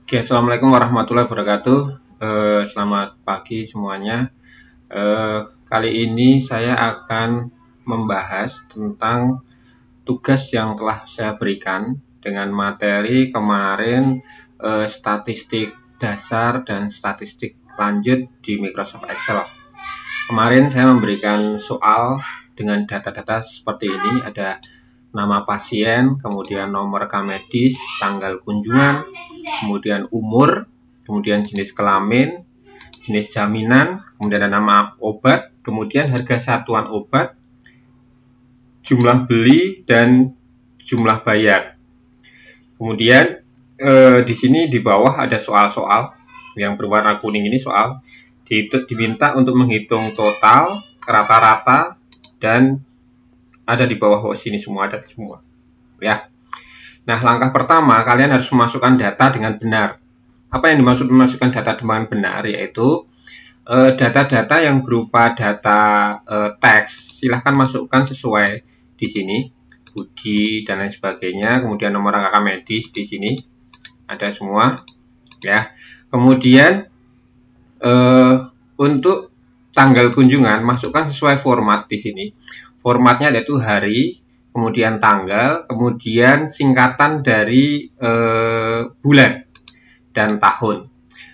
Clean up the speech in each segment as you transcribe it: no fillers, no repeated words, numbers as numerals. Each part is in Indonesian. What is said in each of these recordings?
Oke, assalamualaikum warahmatullahi wabarakatuh. Selamat pagi semuanya. Kali ini saya akan membahas tentang tugas yang telah saya berikan dengan materi kemarin, statistik dasar dan statistik lanjut di Microsoft Excel. Kemarin saya memberikan soal dengan data-data seperti ini, ada nama pasien, kemudian nomor rekam medis, tanggal kunjungan, kemudian umur, kemudian jenis kelamin, jenis jaminan, kemudian ada nama obat, kemudian harga satuan obat, jumlah beli, dan jumlah bayar. Kemudian di sini di bawah ada soal-soal yang berwarna kuning ini soal diminta untuk menghitung total, rata-rata, dan ada di bawah sini semua, ada semua ya. Nah, langkah pertama kalian harus memasukkan data dengan benar. Apa yang dimaksud memasukkan data dengan benar? Yaitu data-data yang berupa data teks silahkan masukkan sesuai di sini, Budi dan lain sebagainya. Kemudian nomor rekam medis di sini ada semua ya. Kemudian untuk tanggal kunjungan masukkan sesuai format di sini. Formatnya yaitu hari, kemudian tanggal, kemudian singkatan dari bulan dan tahun.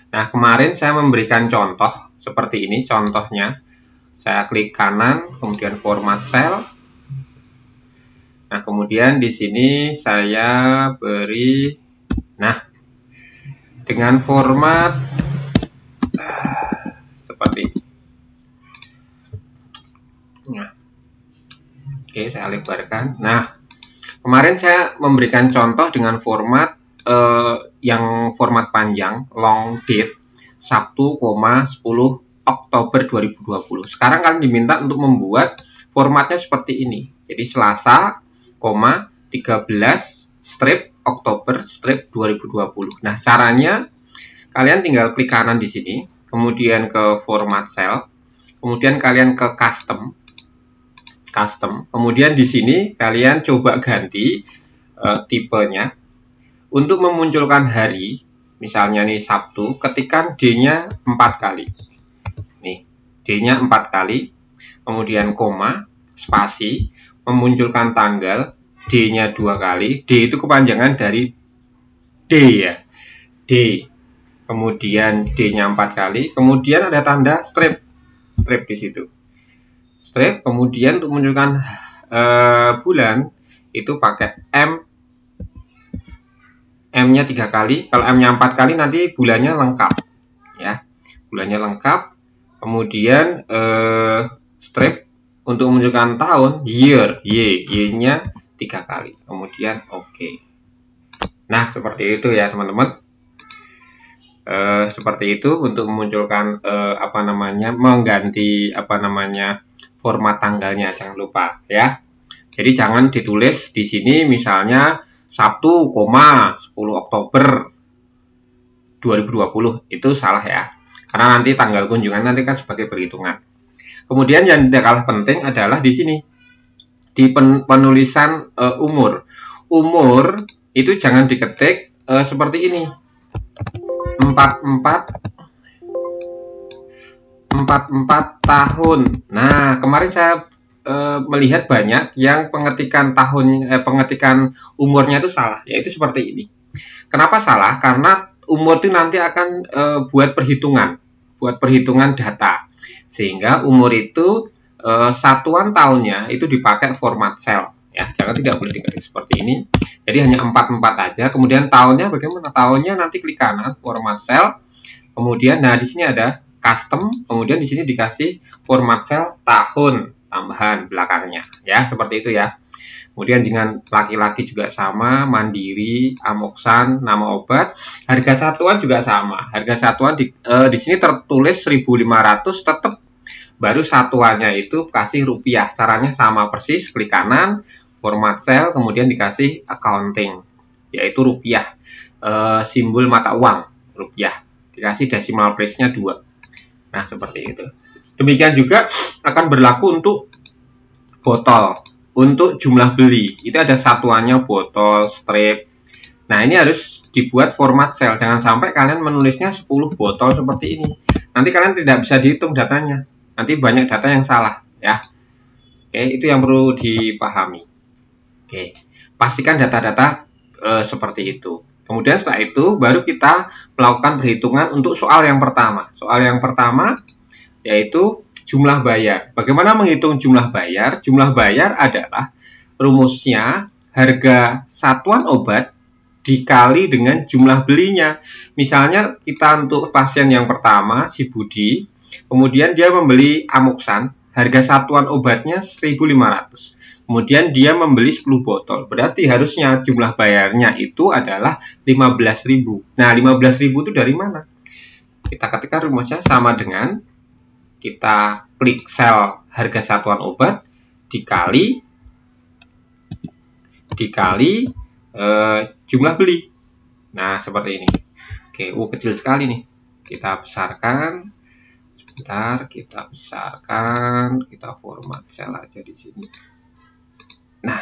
Nah, kemarin saya memberikan contoh seperti ini contohnya. Saya klik kanan, kemudian format cell. Nah, kemudian di sini saya beri, nah, dengan format seperti ini. Nah, oke, saya lebarkan. Nah, kemarin saya memberikan contoh dengan format yang format panjang, long date, Sabtu, 10 Oktober 2020. Sekarang kalian diminta untuk membuat formatnya seperti ini. Jadi Selasa, 13 strip Oktober strip 2020. Nah, caranya kalian tinggal klik kanan di sini, kemudian ke format cell, kemudian kalian ke custom, kemudian di sini kalian coba ganti tipenya. Untuk memunculkan hari, misalnya nih Sabtu, ketikkan D-nya 4 kali. Nih, D-nya 4 kali, kemudian koma, spasi, memunculkan tanggal, D-nya 2 kali. D itu kepanjangan dari D ya, D. Kemudian D-nya 4 kali, kemudian ada tanda strip di situ. Strip, kemudian untuk menunjukkan bulan itu pakai M-nya 3 kali. Kalau M-nya 4 kali nanti bulannya lengkap ya, bulannya lengkap. Kemudian strip untuk menunjukkan tahun, year, Y-nya 3 kali. Kemudian oke. Nah, seperti itu ya teman-teman. Seperti itu untuk memunculkan mengganti format tanggalnya, jangan lupa ya. Jadi jangan ditulis di sini misalnya Sabtu, 10 Oktober 2020, itu salah ya. Karena nanti tanggal kunjungan nanti kan sebagai perhitungan. Kemudian yang tidak kalah penting adalah di sini di penulisan umur. Umur itu jangan diketik seperti ini. 44 tahun. Nah, kemarin saya melihat banyak yang pengetikan pengetikan umurnya itu salah, yaitu seperti ini. Kenapa salah? Karena umur itu nanti akan buat perhitungan data, sehingga umur itu satuan tahunnya itu dipakai format cell ya. Jangan, tidak boleh diketik seperti ini. Jadi hanya 44 aja. Kemudian tahunnya bagaimana? Tahunnya nanti klik kanan format cell. Kemudian nah di sini ada custom, kemudian di sini dikasih format cell tahun tambahan belakangnya ya, seperti itu ya. Kemudian dengan laki-laki juga sama, Mandiri, Amoksan, nama obat, harga satuan juga sama. Harga satuan di sini tertulis 1.500, tetap baru satuannya itu kasih rupiah. Caranya sama persis, klik kanan, format cell, kemudian dikasih accounting, yaitu rupiah, simbol mata uang rupiah, dikasih decimal place-nya 2. Nah, seperti itu. Demikian juga akan berlaku untuk botol. Untuk jumlah beli, itu ada satuannya botol, strip, Nah, ini harus dibuat format sel. Jangan sampai kalian menulisnya 10 botol seperti ini. Nanti kalian tidak bisa dihitung datanya. Nanti banyak data yang salah, ya. Oke, itu yang perlu dipahami. Oke, pastikan data-data seperti itu. Kemudian setelah itu baru kita melakukan perhitungan untuk soal yang pertama. Soal yang pertama yaitu jumlah bayar. Bagaimana menghitung jumlah bayar? Jumlah bayar adalah rumusnya harga satuan obat dikali dengan jumlah belinya. Misalnya kita untuk pasien yang pertama, si Budi, kemudian dia membeli Amoksan, harga satuan obatnya 1.500. Kemudian dia membeli 10 botol. Berarti harusnya jumlah bayarnya itu adalah 15.000. Nah, 15.000 itu dari mana? Kita ketikkan rumusnya sama dengan kita klik sel harga satuan obat dikali jumlah beli. Nah, seperti ini. Oke, kecil sekali nih. Kita besarkan. Sebentar, kita besarkan. Kita format sel aja di sini. Nah,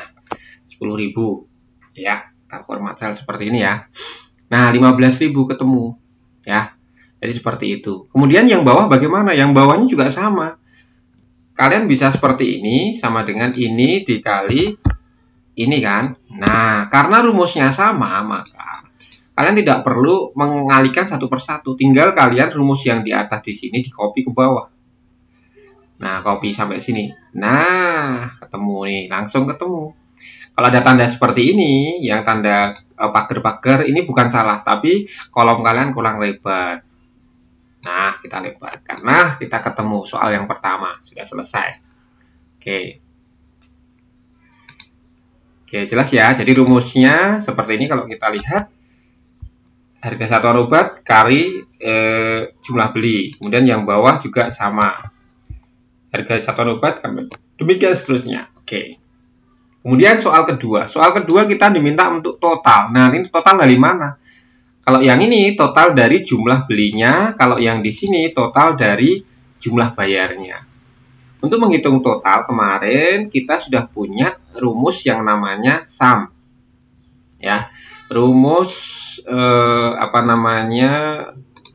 10.000 ya. Kita format sel seperti ini ya. Nah, 15.000 ketemu ya. Jadi seperti itu. Kemudian yang bawah bagaimana? Yang bawahnya juga sama. Kalian bisa seperti ini, sama dengan ini dikali ini kan. Nah, karena rumusnya sama, maka kalian tidak perlu mengalihkan satu persatu. Tinggal kalian rumus yang di atas di sini di copy ke bawah. Nah, copy sampai sini. Nah, ketemu nih, langsung ketemu. Kalau ada tanda seperti ini, yang tanda pagar-pagar, ini bukan salah, tapi kolom kalian kurang lebar. Nah, kita lebarkan. Nah, kita ketemu soal yang pertama. Sudah selesai. Oke. Oke, jelas ya. Jadi rumusnya seperti ini kalau kita lihat. Harga satuan obat kali jumlah beli. Kemudian yang bawah juga sama. Harga satuan obat, demikian seterusnya. Oke. Kemudian soal kedua. Soal kedua kita diminta untuk total. Nah, ini total dari mana? Kalau yang ini total dari jumlah belinya. Kalau yang di sini total dari jumlah bayarnya. Untuk menghitung total kemarin kita sudah punya rumus yang namanya SUM. Ya, rumus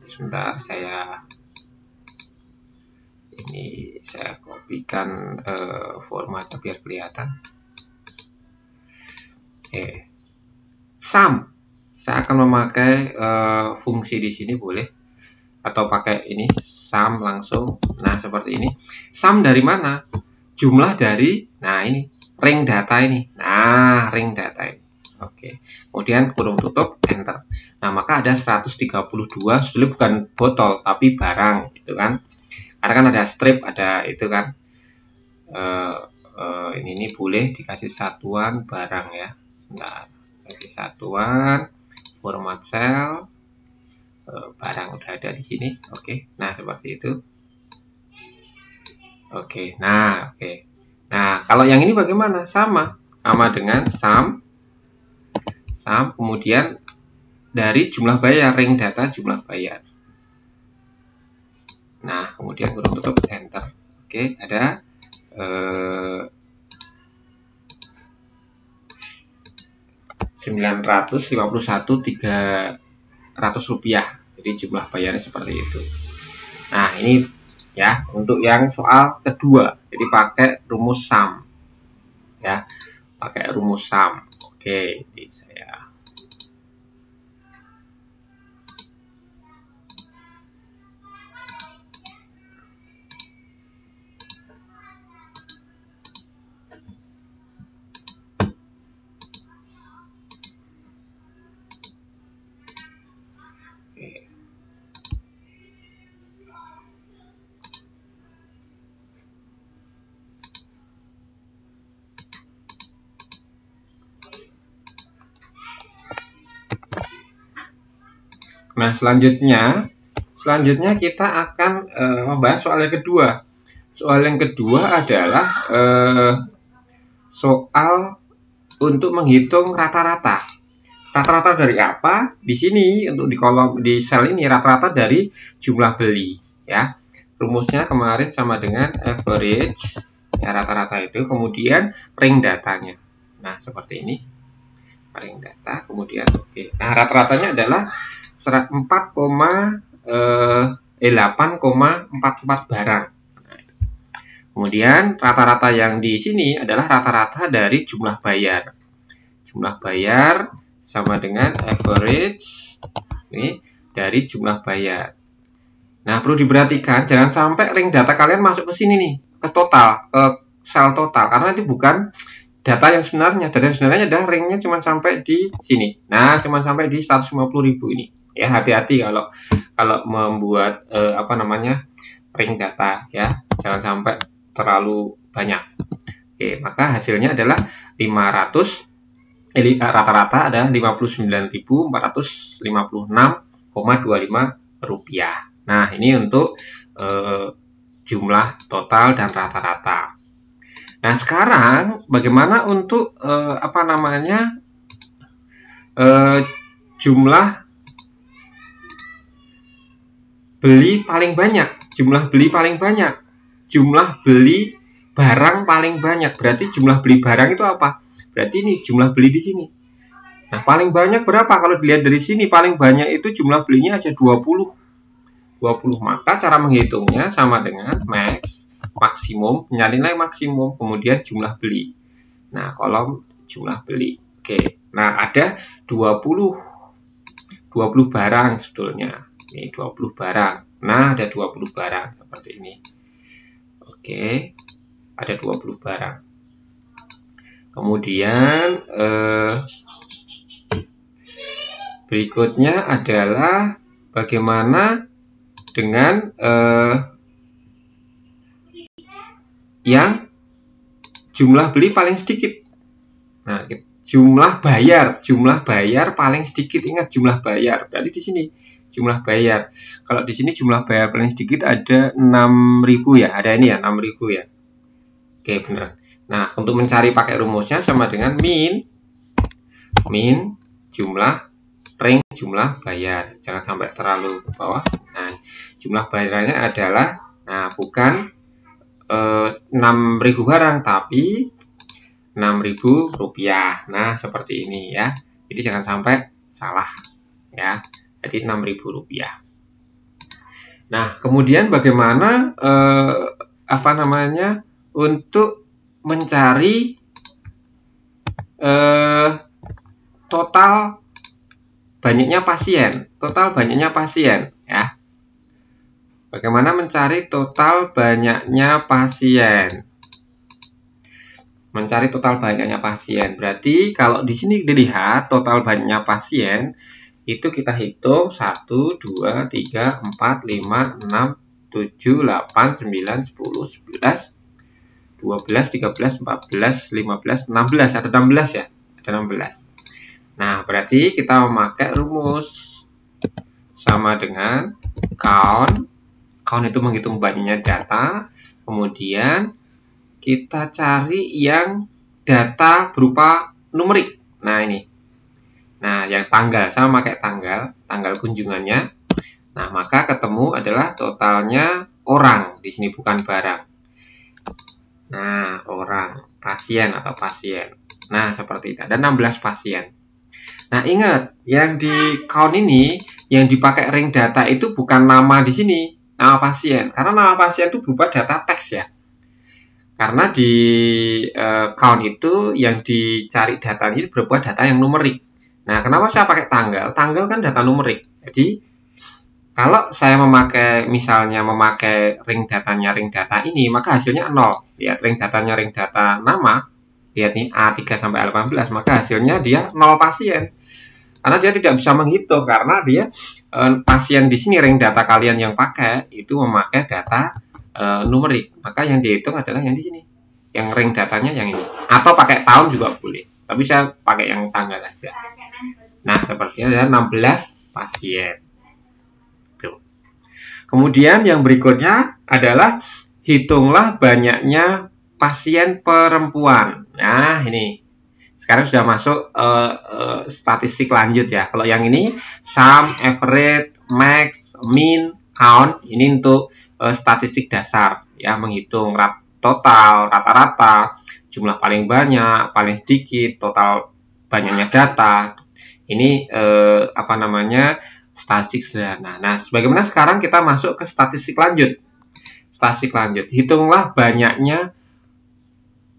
sebentar saya kopikan formatnya biar kelihatan. Oke. SUM, saya akan memakai fungsi di sini boleh, atau pakai ini SUM langsung. Nah, seperti ini. SUM dari mana? Jumlah dari, nah ini ring data ini. Nah, ring data ini. Oke. Kemudian kurung tutup, enter. Nah, maka ada 132, sebetulnya bukan botol tapi barang, gitu kan? Karena kan ada strip, ada itu kan. Ini boleh dikasih satuan barang ya. Sebentar, kasih satuan format sel barang udah ada di sini. Oke. Nah, seperti itu. Oke. Nah, oke. Nah, kalau yang ini bagaimana? Sama dengan SUM, kemudian dari jumlah bayar, ring data jumlah bayar. Nah, kemudian kurung tutup, enter. Oke, ada 951.300 rupiah. Jadi jumlah bayarnya seperti itu. Nah, ini ya untuk yang soal kedua. Jadi pakai rumus SUM. Ya, pakai rumus SUM. Oke, jadi saya Nah, selanjutnya kita akan membahas soal yang kedua. Soal yang kedua adalah soal untuk menghitung rata-rata. Rata-rata dari apa? Di sini untuk di sel ini rata-rata dari jumlah beli, ya. Rumusnya kemarin sama dengan average, ya, rata-rata itu. Kemudian ring datanya. Nah, seperti ini. ring data, kemudian oke. Nah, rata-ratanya adalah 8,44 barang. Kemudian rata-rata yang di sini adalah rata-rata dari jumlah bayar. Jumlah bayar sama dengan average ini dari jumlah bayar. Nah, perlu diperhatikan jangan sampai ring data kalian masuk ke sini nih, ke total, ke sel total, karena itu bukan data yang sebenarnya. Data yang sebenarnya adalah ringnya cuma sampai di sini. Nah, cuma sampai di 150.000 ini. Ya, hati-hati kalau membuat ring data ya. Jangan sampai terlalu banyak. Oke, maka hasilnya adalah rata-rata ada 59.456,25 rupiah. Nah, ini untuk jumlah total dan rata-rata. Nah, sekarang bagaimana untuk jumlah beli paling banyak? Jumlah beli paling banyak. Jumlah beli barang paling banyak. Berarti jumlah beli barang itu apa? Berarti ini jumlah beli di sini. Nah, paling banyak berapa? Kalau dilihat dari sini, paling banyak itu jumlah belinya aja 20. Maka cara menghitungnya sama dengan maksimum, nilai maksimum, kemudian jumlah beli. Nah, kolom jumlah beli. Oke. Nah, ada 20 barang sebetulnya. Ini 20 barang. Nah, ada 20 barang seperti ini. Oke, ada 20 barang. Kemudian berikutnya adalah bagaimana dengan yang jumlah beli paling sedikit. Nah, jumlah bayar paling sedikit. Ingat jumlah bayar. Berarti di sini jumlah bayar. Kalau di sini jumlah bayar paling sedikit ada 6.000 ya. Ada ini ya 6.000 ya. Oke, benar. Nah, untuk mencari pakai rumusnya sama dengan min jumlah ring jumlah bayar. Jangan sampai terlalu ke bawah. Nah, jumlah bayarnya adalah bukan 6.000 barang tapi 6.000 rupiah. Nah, seperti ini ya. Jadi jangan sampai salah ya. Jadi 6.000 rupiah. Nah, kemudian bagaimana untuk mencari total banyaknya pasien. Total banyaknya pasien ya. Bagaimana mencari total banyaknya pasien? Mencari total banyaknya pasien. Berarti kalau di sini dilihat total banyaknya pasien itu kita hitung 1, 2, 3, 4, 5, 6, 7, 8, 9, 10, 11, 12, 13, 14, 15, 16. Ada 16 ya? Ada 16. Nah, berarti kita memakai rumus sama dengan count. Count itu menghitung banyaknya data. Kemudian kita cari yang data berupa numerik. Nah, ini. Nah, yang tanggal, sama pakai tanggal kunjungannya. Nah, maka ketemu adalah totalnya orang. Di sini bukan barang. Nah, orang, pasien atau pasien. Nah, seperti itu. Ada 16 pasien. Nah, ingat, yang di count ini, yang dipakai ring data itu bukan nama di sini, nama pasien. Karena nama pasien itu berupa data teks ya. Karena di count itu yang dicari data ini berupa data yang numerik. Nah, kenapa saya pakai tanggal? Tanggal kan data numerik. Jadi, kalau saya misalnya memakai ring data ini, maka hasilnya 0. Lihat ring data nama, lihat nih A3 sampai A18, maka hasilnya dia 0 pasien. Karena dia tidak bisa menghitung, karena dia pasien di sini ring data kalian yang pakai itu memakai data numerik. Maka yang dihitung adalah yang di sini. Yang ring datanya yang ini. Atau pakai tahun juga boleh. Tapi saya pakai yang tanggal aja. Nah, seperti ada 16 pasien. Tuh. Kemudian yang berikutnya adalah hitunglah banyaknya pasien perempuan. Nah, ini. Sekarang sudah masuk statistik lanjut ya. Kalau yang ini sum, average, max, min, count. Ini untuk statistik dasar ya, menghitung total, rata-rata, jumlah paling banyak, paling sedikit, total banyaknya data. Ini apa namanya, statistik sederhana. Nah, sebagaimana sekarang kita masuk ke statistik lanjut. Statistik lanjut, hitunglah banyaknya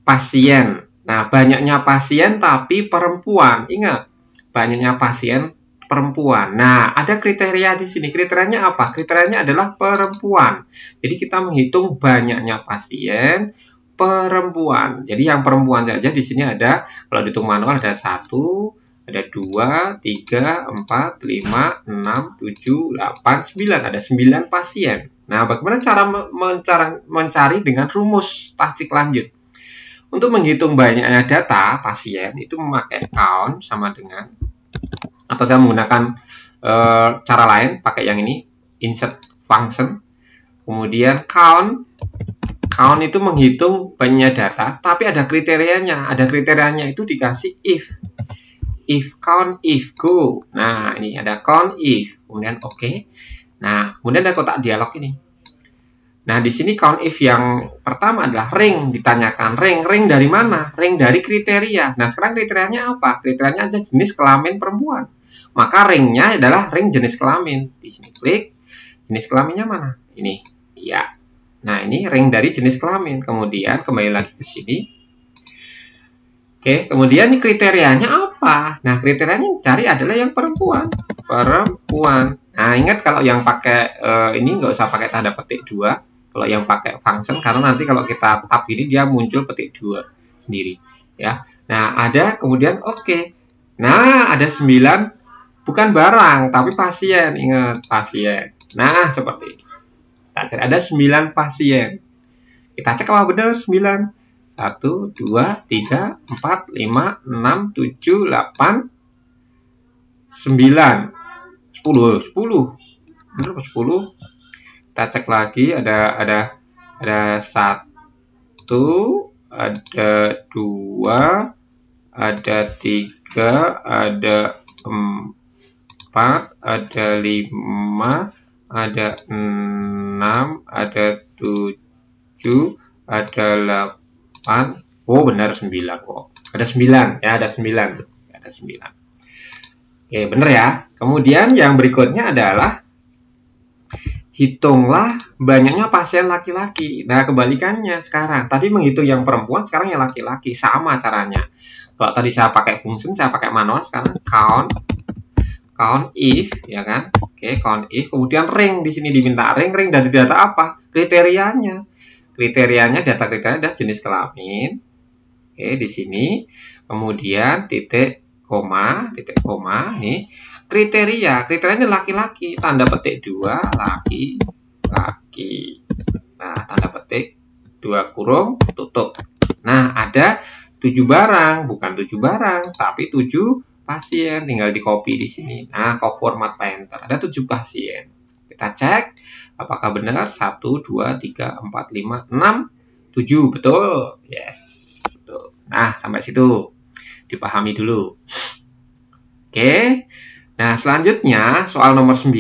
pasien. Nah, banyaknya pasien tapi perempuan. Ingat, banyaknya pasien perempuan. Nah, ada kriteria di sini. Kriterianya apa? Kriterianya adalah perempuan. Jadi kita menghitung banyaknya pasien perempuan. Jadi yang perempuan saja di sini ada, kalau dihitung manual ada 1, ada 2, 3, 4, 5, 6, 7, 8, 9. Ada 9 pasien. Nah, bagaimana cara mencari dengan rumus statistik lanjut? Untuk menghitung banyaknya data pasien itu memakai count sama dengan, atau saya menggunakan cara lain, pakai yang ini, insert function, kemudian count. Count itu menghitung banyaknya data, tapi ada kriterianya. Ada kriterianya itu dikasih if count, if go. Nah, ini ada count if, kemudian oke. Nah, kemudian ada kotak dialog ini. Nah, di sini count if yang pertama adalah ring, ditanyakan ring dari mana? Ring dari kriteria. Nah, sekarang kriterianya apa? Kriterianya aja jenis kelamin perempuan. Maka ringnya adalah ring jenis kelamin. Di sini klik, jenis kelaminnya mana? Ini, ya. Nah, ini ring dari jenis kelamin. Kemudian kembali lagi ke sini. Oke, kemudian kriterianya apa? Nah, kriterianya yang cari adalah yang perempuan. Perempuan. Nah, ingat kalau yang pakai ini nggak usah pakai tanda petik 2. Kalau yang pakai function, karena nanti kalau kita tab ini dia muncul petik 2 sendiri. Ya. Nah, ada kemudian oke. Nah, ada 9. Bukan barang, tapi pasien. Ingat, pasien. Nah, seperti ini. Kita cari ada 9 pasien. Kita cek apa benar 9. 1, 2, 3, 4, 5, 6, 7, 8, 9. 10. Benar 10. Kita cek lagi ada 1, ada 2, ada 3, ada 4, ada 5, ada 6, ada 7, ada 8. Oh, benar 9 kok. Ada 9 ya, ada 9. Ada 9. Oke, benar ya. Kemudian yang berikutnya adalah hitunglah banyaknya pasien laki-laki. Nah, kebalikannya sekarang. Tadi menghitung yang perempuan, sekarang yang laki-laki. Sama caranya. Kalau tadi saya pakai function, saya pakai manual, sekarang count if, ya kan? Oke, count if. Kemudian ring, di sini diminta ring dari data apa? Kriterianya. Kriterianya, data kriteria adalah jenis kelamin. Oke, di sini. Kemudian titik koma, nih. Kriterianya laki-laki, tanda petik 2, laki. Nah, tanda petik 2 kurung, tutup. Nah, ada 7 barang, bukan 7 barang, tapi 7 pasien. Tinggal di copy di sini. Nah, copy format painter, ada 7 pasien. Kita cek, apakah benar? 1, 2, 3, 4, 5, 6, 7, betul? Yes, betul. Nah, sampai situ dipahami dulu. Oke. Nah, selanjutnya soal nomor 9,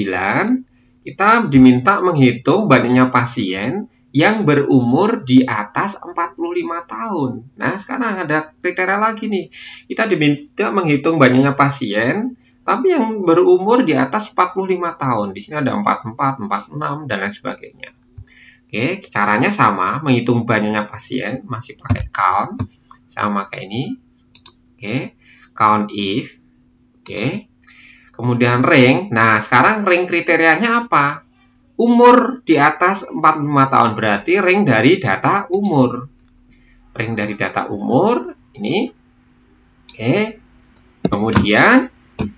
kita diminta menghitung banyaknya pasien yang berumur di atas 45 tahun. Nah, sekarang ada kriteria lagi nih. Kita diminta menghitung banyaknya pasien, tapi yang berumur di atas 45 tahun. Di sini ada 44, 46, dan lain sebagainya. Oke, caranya sama, menghitung banyaknya pasien, masih pakai count, sama kayak ini. Oke, count if. Oke. Kemudian ring. Nah, sekarang ring kriterianya apa? Umur di atas 45 tahun. Berarti ring dari data umur. Ring dari data umur. Ini. Oke. Kemudian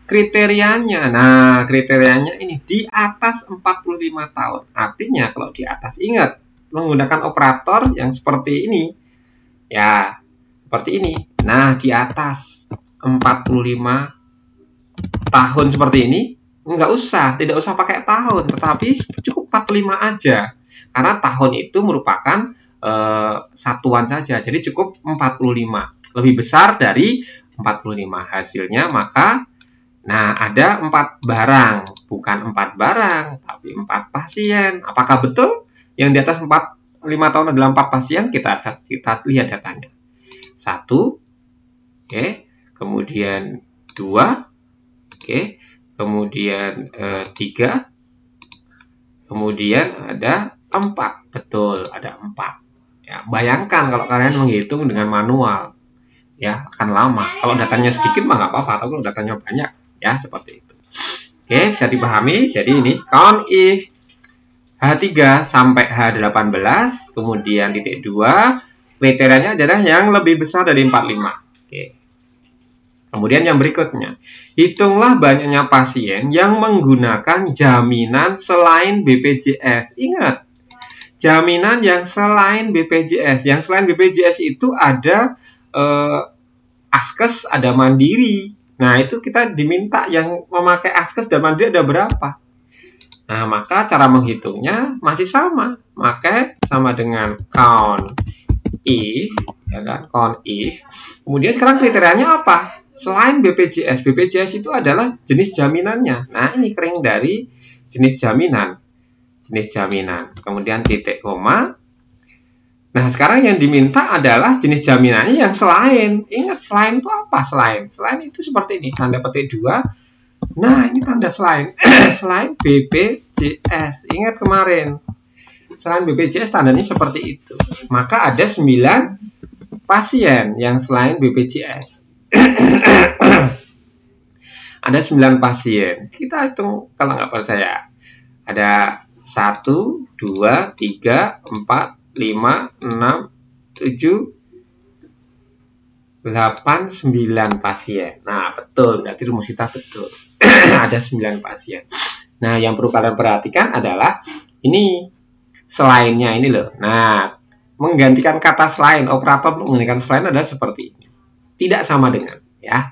kriterianya. Nah, kriterianya ini di atas 45 tahun. Artinya kalau di atas, ingat. Menggunakan operator yang seperti ini. Ya, seperti ini. Nah, di atas 45 tahun seperti ini, tidak usah pakai tahun, tetapi cukup 45 aja. Karena tahun itu merupakan satuan saja, jadi cukup 45. Lebih besar dari 45 hasilnya, maka nah ada 4 barang, bukan 4 barang, tapi 4 pasien. Apakah betul yang di atas 45 tahun adalah 4 pasien? Kita lihat datanya. 1, oke. kemudian 2, oke, kemudian 3, kemudian ada 4, betul, ada 4. Ya, bayangkan kalau kalian menghitung dengan manual, ya akan lama. Kalau datanya sedikit mah nggak apa-apa, tapi kalau datanya banyak, ya seperti itu. Oke, bisa dipahami. Jadi ini count if H3 sampai H18, kemudian titik 2, kriterianya adalah yang lebih besar dari 45. Oke. Kemudian yang berikutnya, hitunglah banyaknya pasien yang menggunakan jaminan selain BPJS. Ingat, jaminan yang selain BPJS. Yang selain BPJS itu ada Askes, ada Mandiri. Nah, itu kita diminta yang memakai Askes dan Mandiri ada berapa? Nah, maka cara menghitungnya masih sama. Maka sama dengan count if, ya kan? Count if. Kemudian sekarang kriterianya apa? Selain BPJS. BPJS itu adalah jenis jaminannya. Nah, ini kering dari jenis jaminan. Jenis jaminan. Kemudian titik koma. Nah, sekarang yang diminta adalah jenis jaminannya yang selain. Ingat, selain itu apa? Selain. Selain itu seperti ini. Tanda petik 2. Nah, ini tanda selain. Selain BPJS. Ingat kemarin. Selain BPJS tandanya seperti itu. Maka ada 9 pasien yang selain BPJS. Ada 9 pasien. Kita hitung kalau nggak percaya. Ada 1, 2, 3, 4, 5, 6, 7, 8, 9 pasien. Nah, betul. Berarti rumus kita betul. Ada 9 pasien. Nah, yang perlu kalian perhatikan adalah ini selainnya ini loh. Nah, menggantikan kata selain, operator menggantikan selain adalah seperti ini. Tidak sama dengan, ya.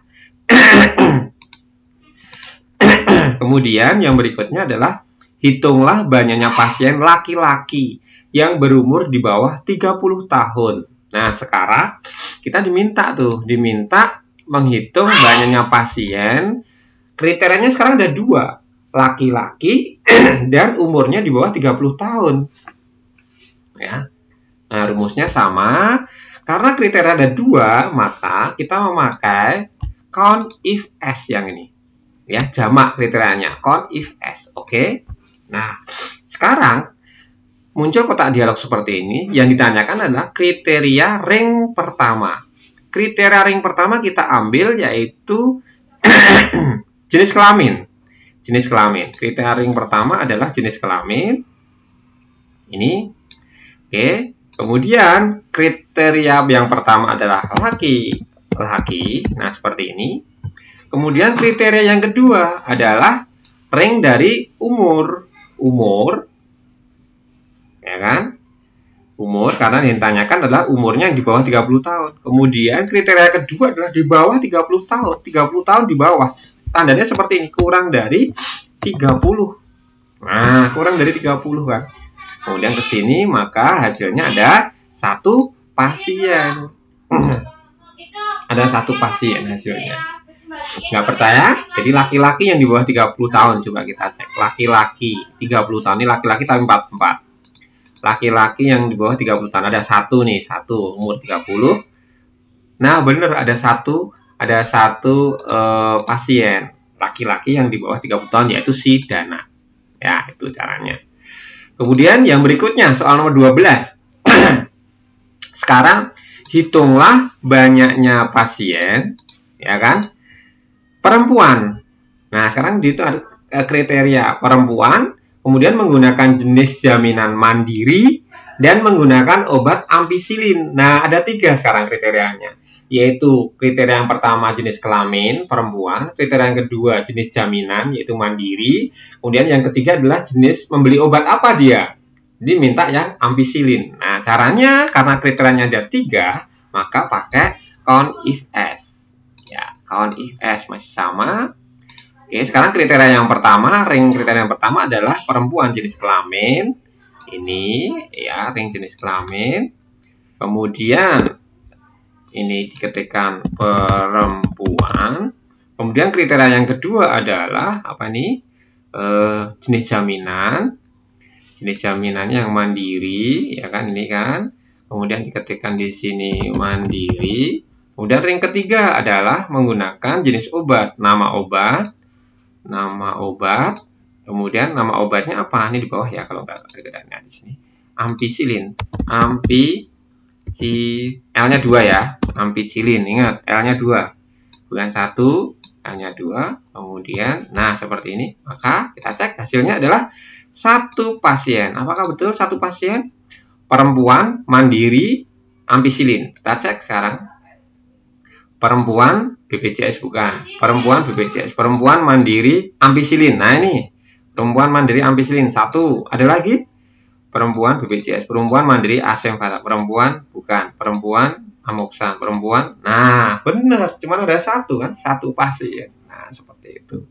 Kemudian yang berikutnya adalah hitunglah banyaknya pasien laki-laki yang berumur di bawah 30 tahun. Nah, sekarang kita diminta menghitung banyaknya pasien. Kriterianya sekarang ada 2, laki-laki dan umurnya di bawah 30 tahun. Ya. Nah, rumusnya sama. Karena kriteria ada 2, maka kita memakai count if s yang ini. Ya, jamak kriterianya, count if s. Oke. Nah, sekarang muncul kotak dialog seperti ini. Yang ditanyakan adalah kriteria ring pertama. Kriteria ring pertama kita ambil yaitu jenis kelamin. Jenis kelamin. Kriteria ring pertama adalah jenis kelamin. Ini. Oke. Kemudian kriteria yang pertama adalah laki. Nah, seperti ini. Kemudian kriteria yang kedua adalah ring dari umur. Ya kan? Umur, karena yang ditanyakan adalah umurnya yang di bawah 30 tahun. Kemudian kriteria kedua adalah di bawah 30 tahun. 30 tahun di bawah. Tandanya seperti ini, kurang dari 30. Nah, kurang dari 30 kan. Kemudian ke sini, maka hasilnya ada 1 pasien. Ada 1 pasien hasilnya. Nggak percaya? Jadi laki-laki yang di bawah 30 tahun. Coba kita cek. Laki-laki 30 tahun. Ini laki-laki tapi 44. Laki-laki yang di bawah 30 tahun. Ada 1 nih. 1 umur 30. Nah, bener ada satu pasien. Laki-laki yang di bawah 30 tahun. Yaitu si Dana. Ya, itu caranya. Kemudian yang berikutnya. Soal nomor 12. Sekarang hitunglah banyaknya pasien. Ya kan? Perempuan. Nah, sekarang itu ada kriteria perempuan, kemudian menggunakan jenis jaminan mandiri, dan menggunakan obat ampicillin. Nah, ada 3 sekarang kriterianya. Yaitu kriteria yang pertama jenis kelamin, perempuan. Kriteria yang kedua jenis jaminan, yaitu mandiri. Kemudian yang ketiga adalah jenis membeli obat apa dia. Jadi minta yang ampicillin. Nah, caranya karena kriterianya ada 3, maka pakai count if s. Ya, count if s masih sama. Oke, sekarang kriteria yang pertama, ring kriteria yang pertama adalah perempuan jenis kelamin. Ini ya, ring jenis kelamin. Kemudian ini diketikkan perempuan. Kemudian kriteria yang kedua adalah apa nih? Jenis jaminan. Jenis jaminannya yang mandiri, ya kan ini kan. Kemudian diketikkan di sini mandiri. Kemudian ring ketiga adalah menggunakan jenis obat. Nama obat, kemudian nama obatnya apa? Ini di bawah ya, kalau nggak ada di sini. Ampicillin. L-nya 2 ya. Ampicillin. Ingat, L-nya 2. Bukan 1, L-nya 2. Kemudian, nah seperti ini. Maka kita cek hasilnya adalah satu pasien. Apakah betul satu pasien? Perempuan mandiri ampicillin. Kita cek sekarang. Perempuan BPJS bukan. Perempuan BPJS. Perempuan mandiri ampicillin. Nah ini. Perempuan mandiri ampicillin. 1. Ada lagi? Perempuan BPJS. Perempuan mandiri ASM. Perempuan bukan. Perempuan Amoxan. Perempuan. Nah benar. Cuma ada satu kan. Satu pasien. Nah seperti itu.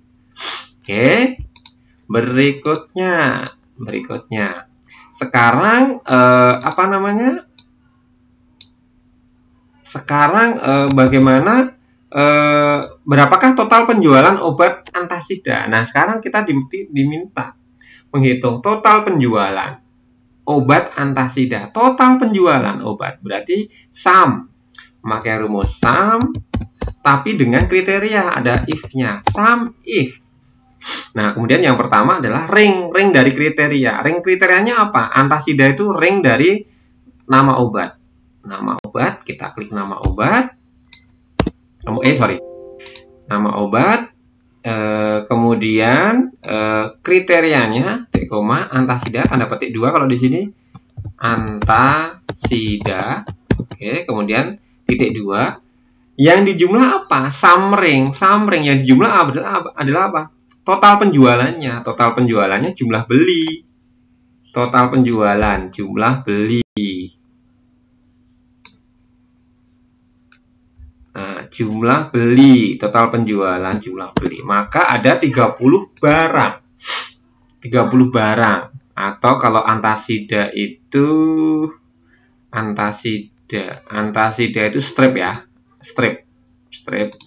Oke. Berikutnya. Sekarang apa namanya? Sekarang bagaimana berapakah total penjualan obat antasida? Nah, sekarang kita diminta menghitung total penjualan obat antasida. Total penjualan obat berarti sum. Memakai rumus sum tapi dengan kriteria, ada if-nya. Sum if. Nah, kemudian yang pertama adalah ring dari kriteria. Ring kriterianya apa? Antasida itu ring dari nama obat. Nama obat, kita klik nama obat. Nama obat. Kemudian kriterianya, antasida, tanda petik 2 kalau di sini. Antasida. Oke, kemudian titik 2. Yang dijumlah apa? Sum ring yang dijumlah adalah apa? Total penjualannya. Total penjualannya jumlah beli. Total penjualan, jumlah beli. Nah, jumlah beli, total penjualan, jumlah beli. Maka ada 30 barang. 30 barang. Atau kalau antasida itu itu strip ya. Strip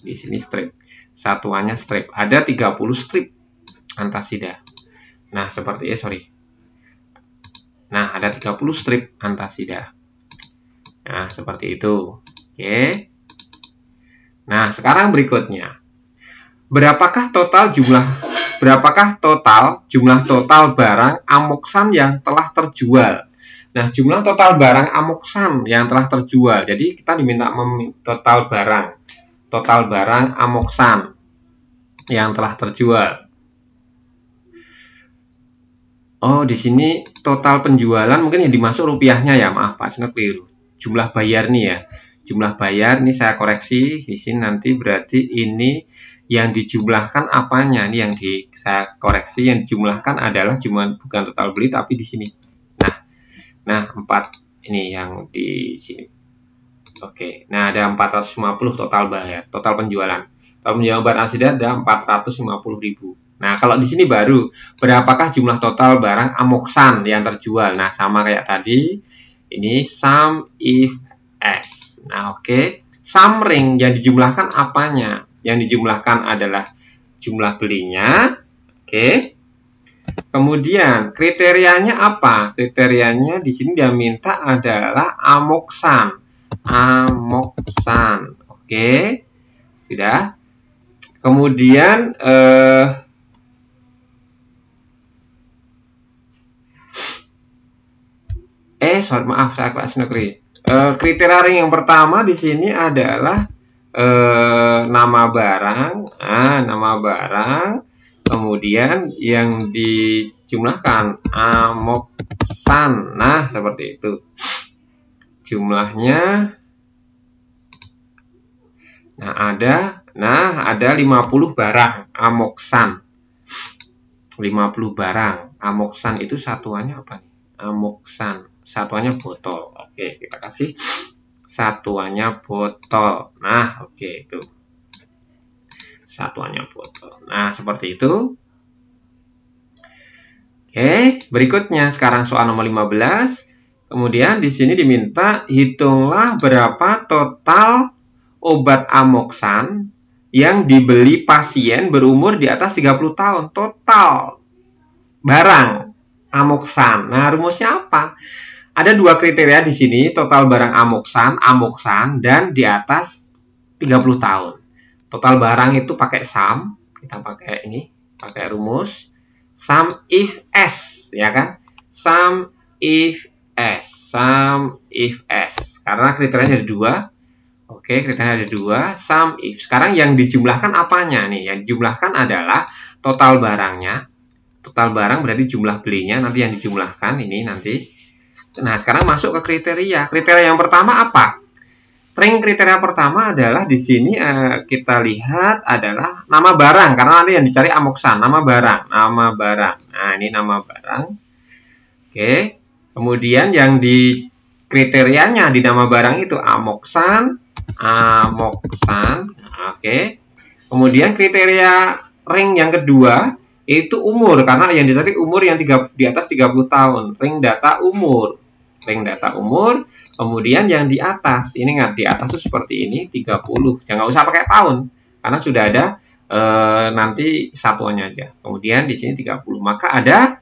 di sini strip. Satuannya strip. Ada 30 strip antasida. Nah, seperti Nah, ada 30 strip antasida. Nah, seperti itu. Oke. Nah, sekarang berikutnya. Berapakah total jumlah barang Amoxan yang telah terjual? Nah, jumlah total barang Amoxan yang telah terjual. Jadi, kita diminta total barang Amoxan yang telah terjual. Oh, di sini total penjualan mungkin yang dimasuk rupiahnya ya. Maaf, Pak, saya keliru. Jumlah bayar nih ya. Jumlah bayar ini saya koreksi di sini, nanti berarti ini yang dijumlahkan apanya? Ini yang saya koreksi, yang dijumlahkan adalah bukan total beli tapi di sini. Nah 4 ini yang di sini. Oke. Nah, ada 450 total bayar, total penjualan. Total penjualan obat antasida ada 450.000. Nah, kalau di sini baru berapakah jumlah total barang Amoxan yang terjual? Nah, sama kayak tadi. Ini sum if s. Nah, oke. Sum ring yang dijumlahkan apanya? Yang dijumlahkan adalah jumlah belinya. Oke. Kemudian kriterianya apa? Kriterianya di sini dia minta adalah Amoxan. Oke. Sudah. Kemudian maaf, saya kelas negeri. Kriteria ring yang pertama di sini adalah nama barang. Nama barang. Kemudian yang dijumlahkan Amoxan. Nah, seperti itu. Jumlahnya. Nah, ada 50 barang Amoxan. 50 barang. Amoxan itu satuannya apa nih? Amoxan. Satuannya botol. Oke, kita kasih satuannya botol. Nah, oke, itu. Satuannya botol. Nah, seperti itu. Oke, berikutnya sekarang soal nomor 15. Kemudian di sini diminta hitunglah berapa total obat Amoxan yang dibeli pasien berumur di atas 30 tahun. Total barang Amoxan. Nah, rumusnya apa? Ada dua kriteria di sini, total barang Amoxan dan di atas 30 tahun. Total barang itu pakai sum, kita pakai ini, pakai rumus sum if s, ya kan? Sum if s, karena kriterianya ada dua. Oke, kriterianya ada dua, sum if. Sekarang yang dijumlahkan apanya nih? Yang dijumlahkan adalah total barangnya. Total barang berarti jumlah belinya, nanti yang dijumlahkan ini nanti. Nah, sekarang masuk ke kriteria. Kriteria yang pertama apa? Ring kriteria pertama adalah di sini kita lihat adalah nama barang, karena nanti yang dicari amoksan, nama barang. Nah, ini nama barang. Oke. Kemudian yang di kriterianya di nama barang itu amoksan. Oke. Kemudian kriteria ring yang kedua itu umur, karena yang dicari umur yang di atas 30 tahun. Ring data umur. Kemudian yang di atas, ini ingat di atas itu seperti ini 30. Jangan usah pakai tahun karena sudah ada nanti satuannya aja. Kemudian di sini 30. Maka ada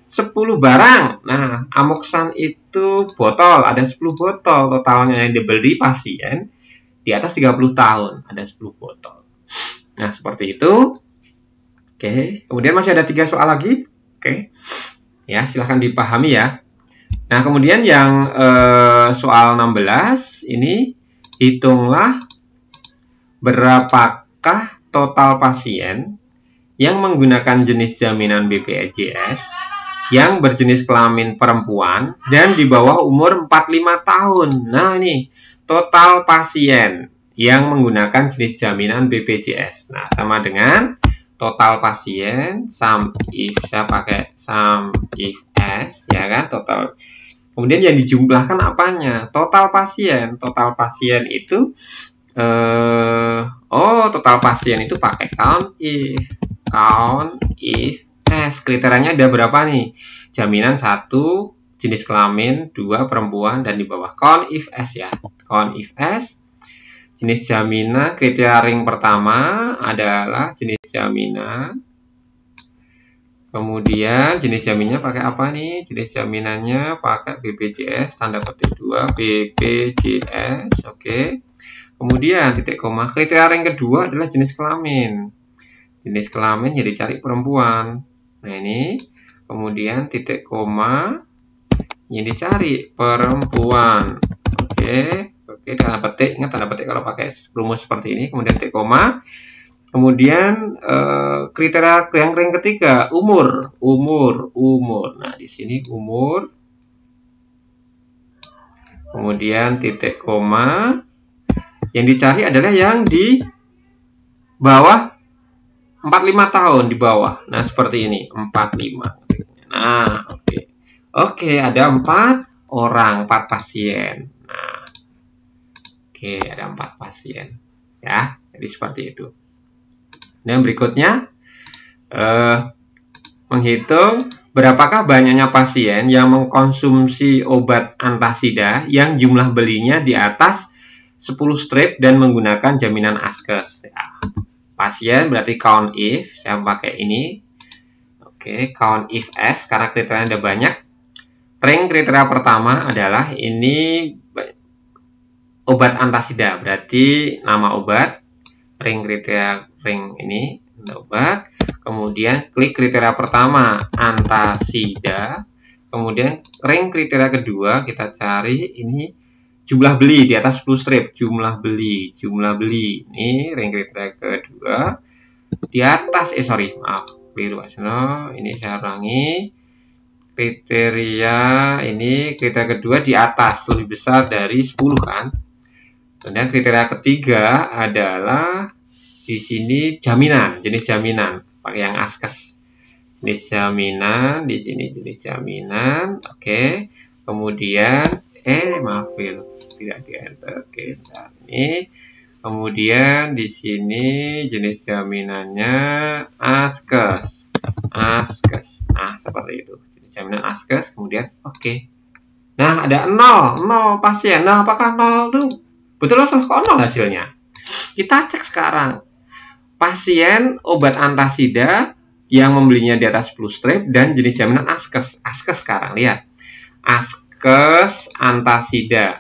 10 barang. Nah, amoksan itu botol, ada 10 botol totalnya yang dibeli pasien di atas 30 tahun, ada 10 botol. Nah, seperti itu. Oke, kemudian masih ada 3 soal lagi. Oke. Ya, silahkan dipahami ya. Nah, kemudian yang soal 16 ini, hitunglah berapakah total pasien yang menggunakan jenis jaminan BPJS yang berjenis kelamin perempuan dan di bawah umur 45 tahun. Nah, ini total pasien yang menggunakan jenis jaminan BPJS. Nah, sama dengan total pasien, sum if, saya pakai sum if s, ya kan, total. Kemudian yang dijumlahkan apanya? Total pasien. Total pasien itu total pasien itu pakai count if s. Kriterianya ada berapa nih? Jaminan 1, jenis kelamin 2, perempuan, dan di bawah count if s ya. Count if s. Jenis jaminan kriteria ring pertama adalah jenis jaminan. Kemudian jenis jaminannya pakai apa nih? Jenis jaminannya pakai BPJS, tanda petik 2, BPJS, oke. Kemudian titik koma. Kriteria ring kedua adalah jenis kelamin. Jenis kelamin yang dicari perempuan. Nah, ini. Kemudian titik koma yang dicari perempuan. Oke, tanda petik. Ingat tanda petik kalau pakai rumus seperti ini. Kemudian titik koma. Kemudian kriteria yang ring ketiga, umur. Nah, di sini umur. Kemudian titik koma. Yang dicari adalah yang di bawah 45 tahun di bawah. Nah, seperti ini, 45. Nah, oke. Oke, ada 4 orang, 4 pasien. Nah. Oke, ada 4 pasien. Ya, jadi seperti itu. Dan berikutnya, menghitung berapakah banyaknya pasien yang mengkonsumsi obat antasida yang jumlah belinya di atas 10 strip dan menggunakan jaminan Askes. Ya. Pasien berarti count if, saya pakai ini. Oke, count if s, karena kriterianya ada banyak. Ring kriteria pertama adalah ini obat antasida, berarti nama obat. Ring kriteria ring ini obat. Kemudian klik kriteria pertama antasida. Kemudian ring kriteria kedua kita cari ini jumlah beli di atas 10 strip. Jumlah beli. Ini ring kriteria kedua di atas keliru. Ini saya ulangi. Kriteria ini kriteria kedua di atas lebih besar dari 10 kan. Kemudian kriteria ketiga adalah di sini jaminan, jenis jaminan, pakai yang Askes. Jenis jaminan, di sini jenis jaminan, oke. Kemudian, tidak di enter, oke, ini. Kemudian di sini jenis jaminannya Askes. Nah, seperti itu. Jenis jaminan Askes, kemudian oke. Nah, ada 0 pasien. Nah, apakah 0 tuh? Betul atau kok 0 hasilnya? Kita cek sekarang. Pasien obat antasida yang membelinya di atas 10 strip dan jenis jaminan Askes. Askes sekarang, lihat. Askes antasida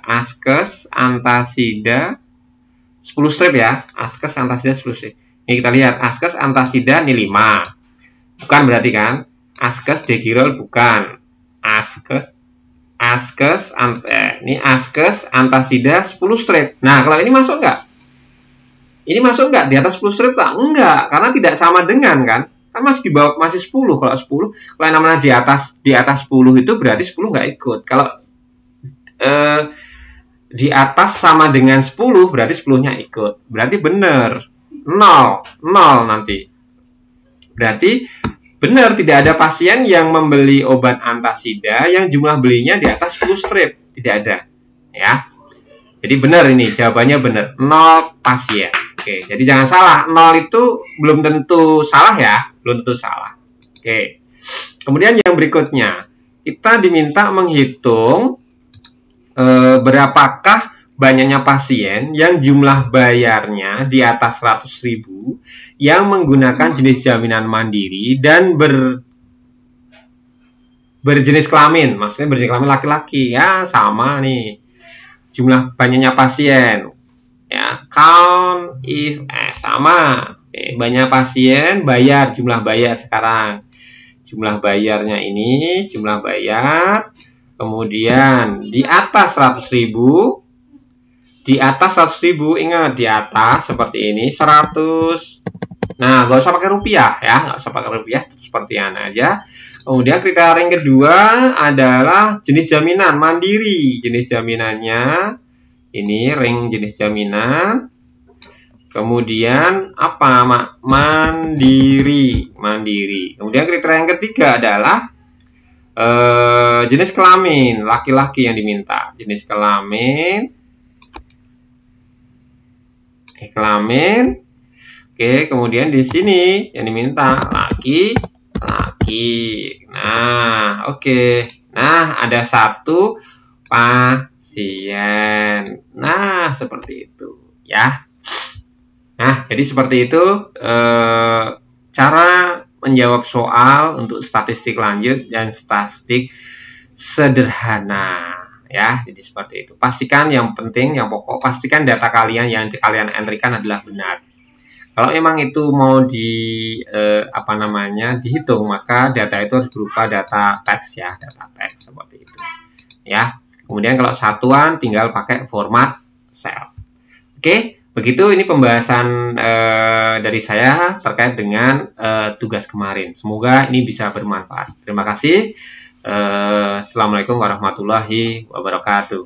10 strip ya. Askes antasida 10 strip. Ini kita lihat askes antasida ini 5. Bukan berarti kan? Askes degirol bukan. Ini askes antasida 10 strip. Nah, kalau ini masuk nggak? Ini masuk nggak di atas 10 strip Pak? Enggak, karena tidak sama dengan kan? Kan masih di bawah, masih 10. Kalau 10, kalau yang namanya di atas 10 itu berarti 10 nggak ikut. Kalau di atas sama dengan 10 berarti 10-nya ikut. Berarti benar. 0 nanti. Berarti benar tidak ada pasien yang membeli obat antasida yang jumlah belinya di atas 10 strip. Tidak ada. Ya. Jadi benar ini, jawabannya benar. 0 pasien. Oke, jadi jangan salah. 0 itu belum tentu salah ya. Belum tentu salah. Oke. Kemudian yang berikutnya, kita diminta menghitung berapakah banyaknya pasien yang jumlah bayarnya di atas 100.000 yang menggunakan jenis jaminan mandiri dan berjenis kelamin. Maksudnya berjenis kelamin laki-laki. Ya, sama nih. Jumlah banyaknya pasien. Ya, count if sama. Oke, banyak pasien, bayar, jumlah bayar sekarang. Jumlah bayarnya ini, jumlah bayar. Kemudian di atas 100.000, di atas 100.000, ingat di atas seperti ini 100. Nah, nggak usah pakai rupiah ya, nggak usah pakai rupiah, seperti ini aja. Kemudian kriteria yang kedua adalah jenis jaminan mandiri. Jenis jaminannya ini ring jenis jaminan. Kemudian apa mandiri. Kemudian kriteria yang ketiga adalah jenis kelamin laki-laki yang diminta. Jenis kelamin. Oke, kemudian di sini yang diminta laki-laki. Nah, oke. Nah, ada 1 pasien. Nah, seperti itu ya. Nah, jadi seperti itu cara menjawab soal untuk statistik lanjut dan statistik sederhana ya. Jadi seperti itu. Pastikan yang penting, yang pokok, pastikan data kalian yang kalian entrykan adalah benar. Kalau memang itu mau dihitung, maka data itu harus berupa data teks ya, data teks seperti itu. Ya. Kemudian kalau satuan tinggal pakai format cell. Oke, begitu ini pembahasan dari saya terkait dengan tugas kemarin. Semoga ini bisa bermanfaat. Terima kasih. Assalamualaikum warahmatullahi wabarakatuh.